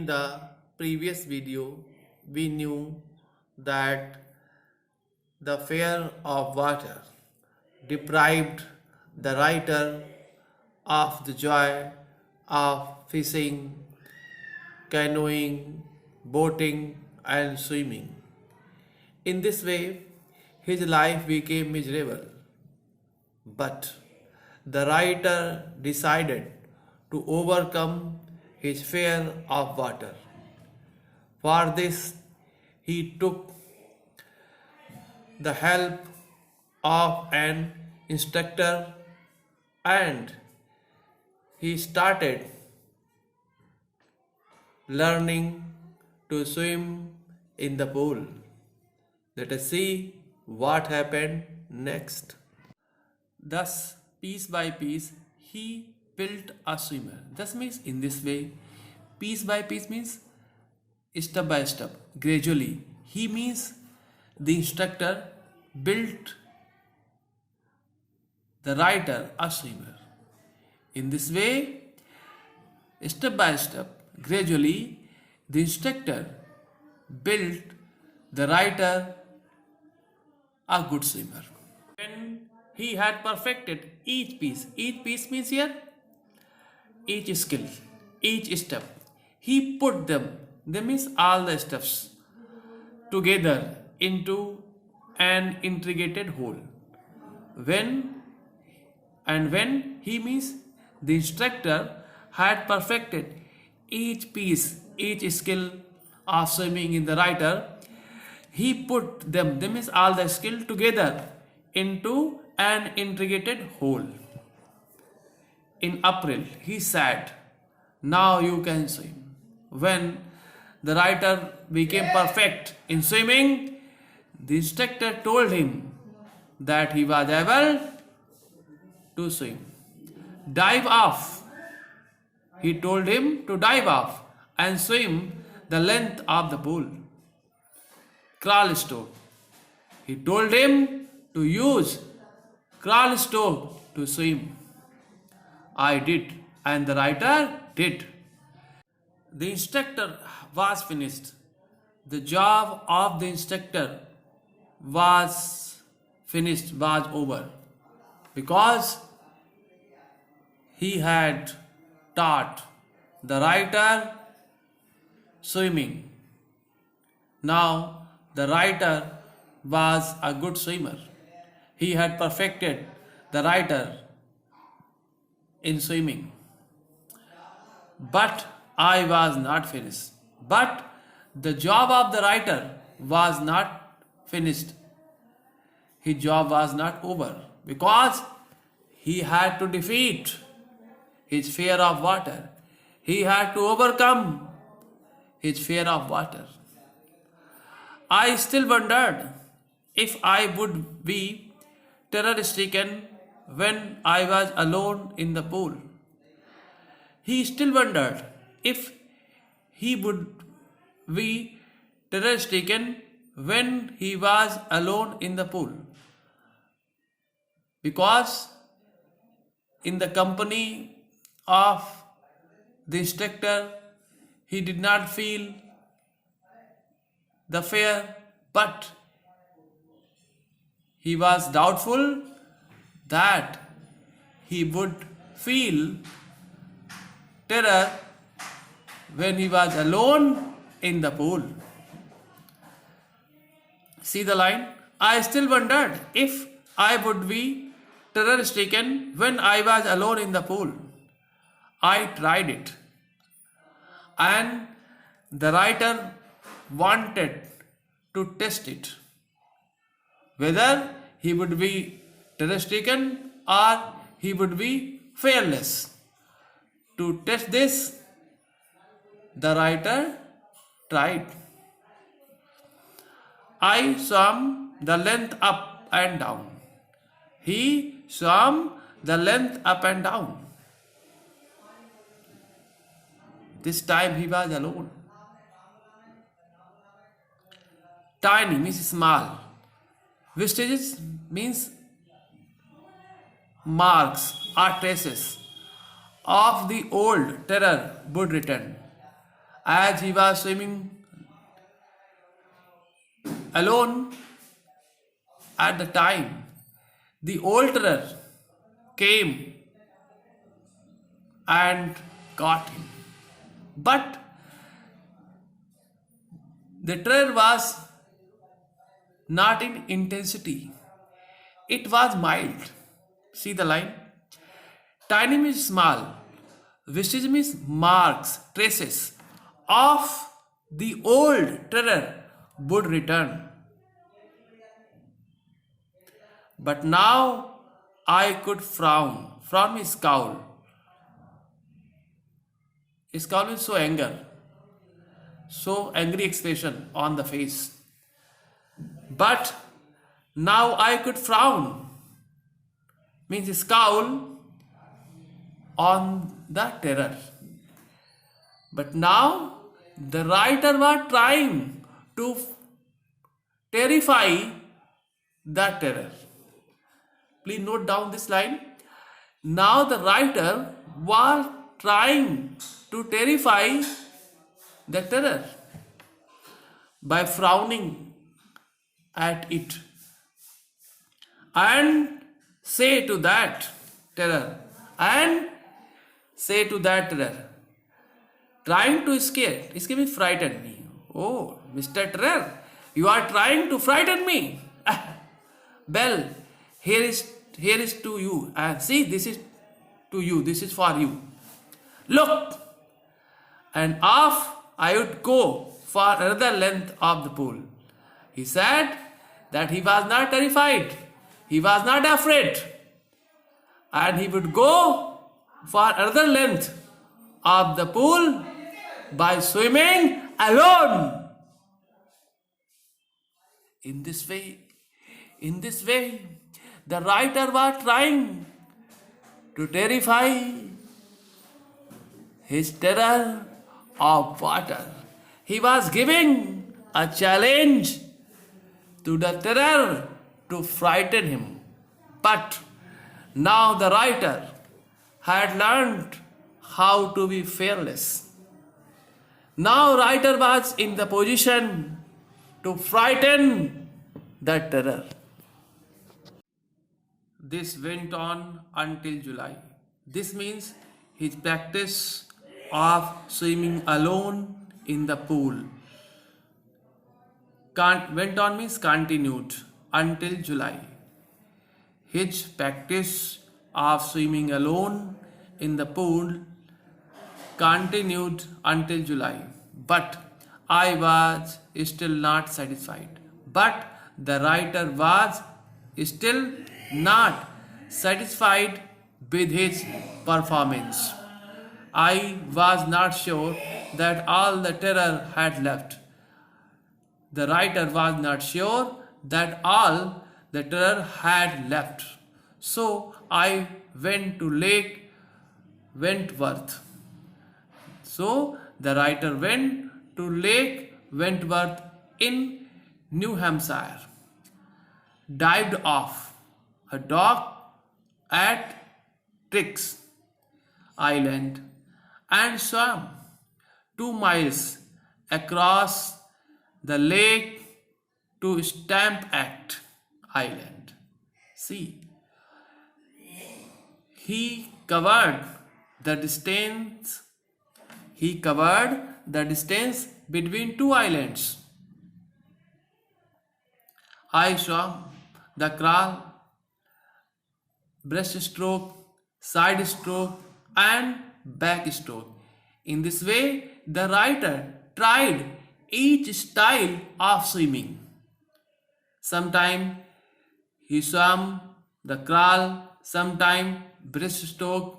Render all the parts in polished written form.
the previous video, we knew that the fear of water deprived the writer of the joy of fishing, canoeing, boating, and swimming. In this way, his life became miserable. But the writer decided to overcome his fear of water. For this, he took the help of an instructor and he started learning to swim in the pool. Let us see what happened next. Thus, piece by piece, he built a swimmer. This means in this way, piece by piece means step by step, gradually. He means the instructor built the writer a swimmer. In this way, step by step, gradually, the instructor built the writer a good swimmer. When he had perfected each piece means here each skill, each step, he put them means all the steps together into an integrated whole. When he means the instructor had perfected each piece, each skill of swimming in the writer, he put them means all the skill together into an integrated whole. In April, he said, "Now you can swim." When the writer became perfect in swimming, the instructor told him that he was able to swim. Dive off. He told him to dive off and swim the length of the pool. Crawl stroke. He told him to use crawl stroke to swim. I did, and the writer did. The instructor was finished. The job of the instructor was finished, was over, because he had taught the writer swimming. Now the writer was a good swimmer. He had perfected the writer in swimming. But I was not finished. But the job of the writer was not finished. His job was not over, because he had to defeat his fear of water. He had to overcome his fear of water. I still wondered if I would be terror-stricken when I was alone in the pool. He still wondered if he would be terror-stricken when he was alone in the pool, because in the company of the instructor, he did not feel the fear, but he was doubtful that he would feel terror when he was alone in the pool. See the line? I still wondered if I would be terror-stricken when I was alone in the pool. I tried it. And the writer wanted to test it, whether he would be terror-stricken or he would be fearless. To test this, the writer tried. I swam the length up and down. He swam the length up and down. This time he was alone. Tiny means small. Vestiges means marks or traces of the old terror would return. As he was swimming alone at the time, the old terror came and got him. But the terror was not in intensity, it was mild. See the line? Tiny means small, vestige means marks, traces of the old terror would return. But now I could frown. Frown means scowl. Scowl means so anger, so angry expression on the face. But now I could frown means scowl on the terror. But now the writer was trying to terrify the terror. Please note down this line. Now the writer was trying to terrify the terror by frowning at it and say to that terror, trying to scare means frighten me. Oh, Mr. Terror, you are trying to frighten me. Well, here is to you. And see, this is to you. This is for you. Look, and off I would go for another length of the pool. He said that he was not terrified. He was not afraid. And he would go for another length of the pool by swimming alone. In this way, the writer was trying to terrify his terror of water. He was giving a challenge to the terror to frighten him. But now the writer had learned how to be fearless. Now writer was in the position to frighten the terror. This went on until July. This means his practice of swimming alone in the pool went on means continued until July. His practice of swimming alone in the pool continued until July. But I was still not satisfied. But the writer was still not satisfied with his performance. I was not sure that all the terror had left. The writer was not sure that all the terror had left. So I went to Lake Wentworth. So the writer went to Lake Wentworth in New Hampshire, dived off a dock at Trix Island and swam 2 miles across the lake to Stamp-Act Island. See, he covered the distance between 2 islands. I swam the crawl, breaststroke, side stroke and backstroke. In this way, the writer tried each style of swimming. Sometime he swam the crawl, sometime breaststroke,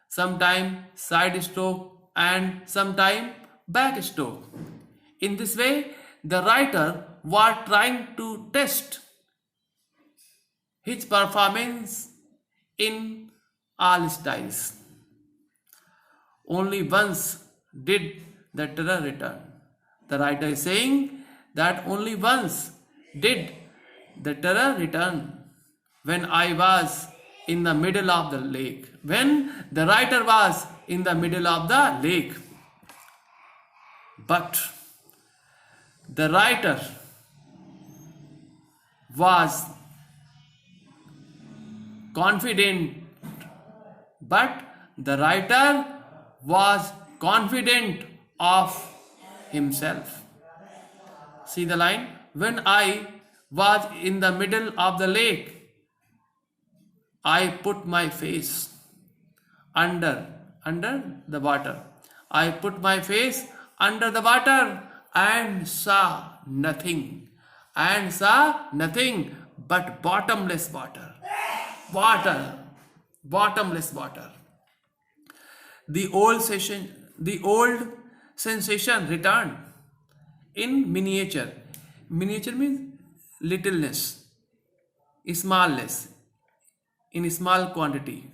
sometime side stroke and sometime backstroke. In this way, the writer was trying to test his performance in all styles. Only once did the terror return. The writer is saying that only once did the terror return when I was in the middle of the lake. When the writer was in the middle of the lake. But the writer was confident, but the writer was confident of himself. See the line? When I was in the middle of the lake, I put my face under the water. I put my face under the water and saw nothing. And saw nothing but bottomless water. Water. Bottomless water. The old sensation returned in miniature. Miniature means littleness, smallness, in small quantity.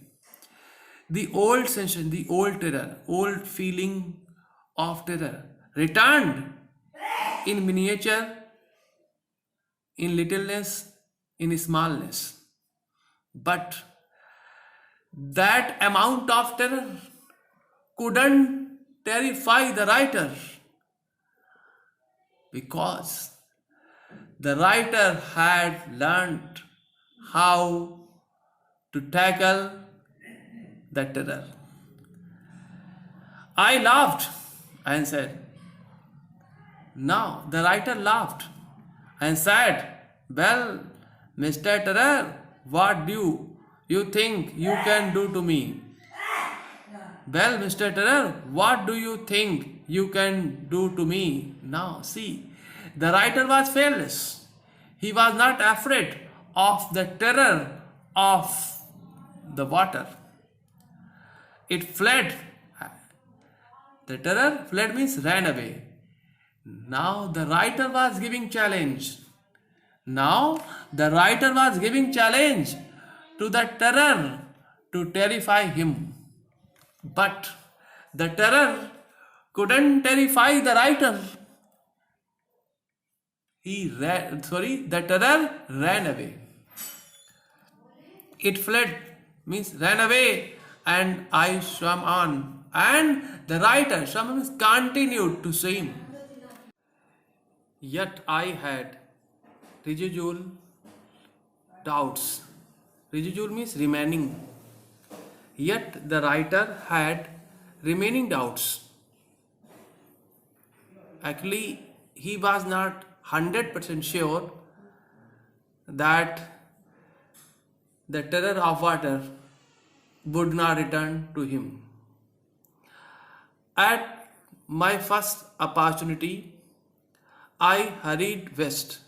The old sensation, the old terror, old feeling of terror returned in miniature, in littleness, in smallness. But that amount of terror couldn't terrify the writer, because the writer had learned how to tackle the terror. I laughed and said, now the writer laughed and said, well, Mr. Terror, what do you think you can do to me? Well, Mr. Terror, what do you think you can do to me? Now, see, the writer was fearless. He was not afraid of the terror of the water. It fled. The terror fled means ran away. Now the writer was giving challenge. Now the writer was giving challenge to the terror to terrify him. But the terror couldn't terrify the writer. The terror ran away. It fled means ran away, and I swam on. And the writer swam means continued to swim. Yet I had residual doubts. Residual means remaining. Yet the writer had remaining doubts. Actually, he was not 100% sure that the terror of water would not return to him. At my first opportunity, I hurried west.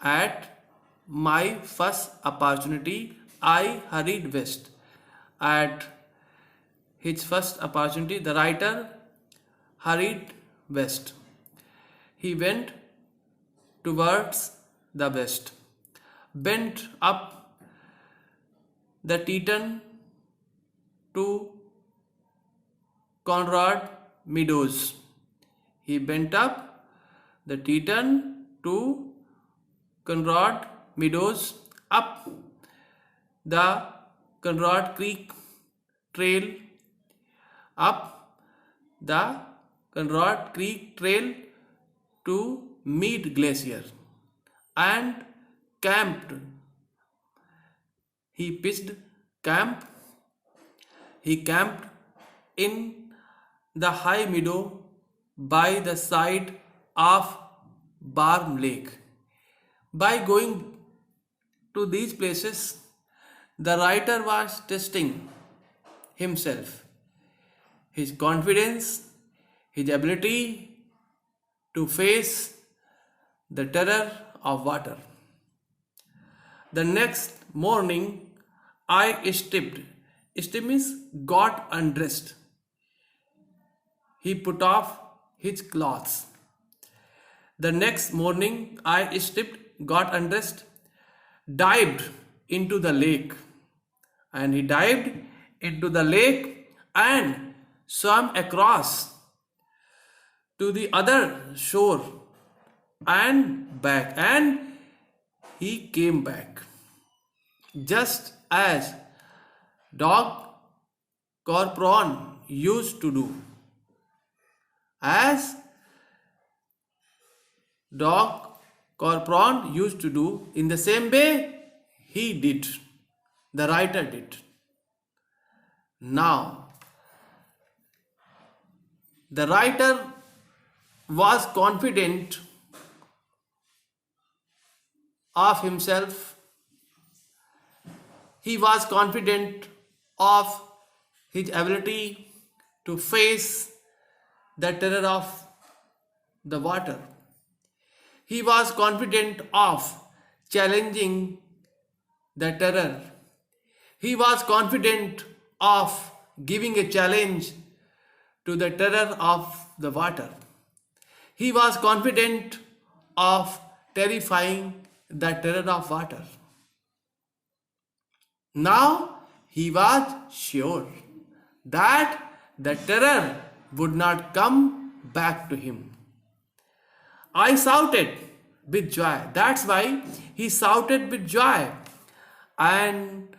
At my first opportunity, I hurried west. At his first opportunity, the writer hurried west. He went towards the west, bent up the Teton to Conrad Meadows. He bent up the Teton to Conrad Meadows, up the Conrad Creek Trail, up the Conrad Creek Trail to Mead Glacier, and camped. He pitched camp. He camped in the high meadow by the side of Barm Lake. By going to these places, the writer was testing himself, his confidence, his ability to face the terror of water. The next morning, I stepped. Step means got undressed. He put off his clothes. The next morning, I stepped, got undressed, dived into the lake. And he dived into the lake and swam across to the other shore and back. And he came back, just as Dog Corporon used to do. as dog or prawn used to do. In the same way, he did. The writer did. Now, the writer was confident of himself. He was confident of his ability to face the terror of the water. He was confident of challenging the terror. He was confident of giving a challenge to the terror of the water. He was confident of terrifying the terror of water. Now he was sure that the terror would not come back to him. I shouted with joy. That's why he shouted with joy. And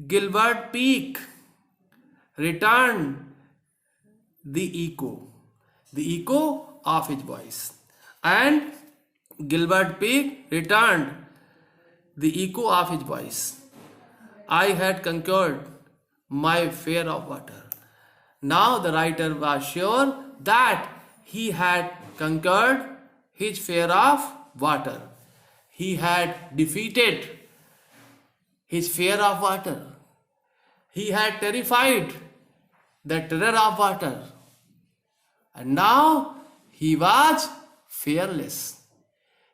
Gilbert Peak returned the echo of his voice. And Gilbert Peak returned the echo of his voice. I had conquered my fear of water. Now the writer was sure that he had conquered his fear of water. He had defeated his fear of water. He had terrified the terror of water. And now he was fearless.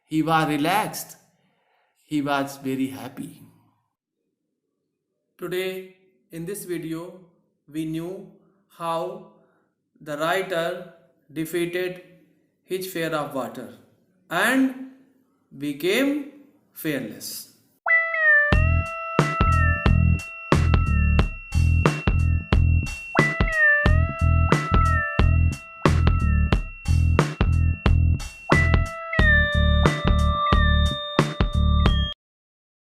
He was relaxed. He was very happy. Today, in this video, we knew how the writer defeated his fear of water and became fearless.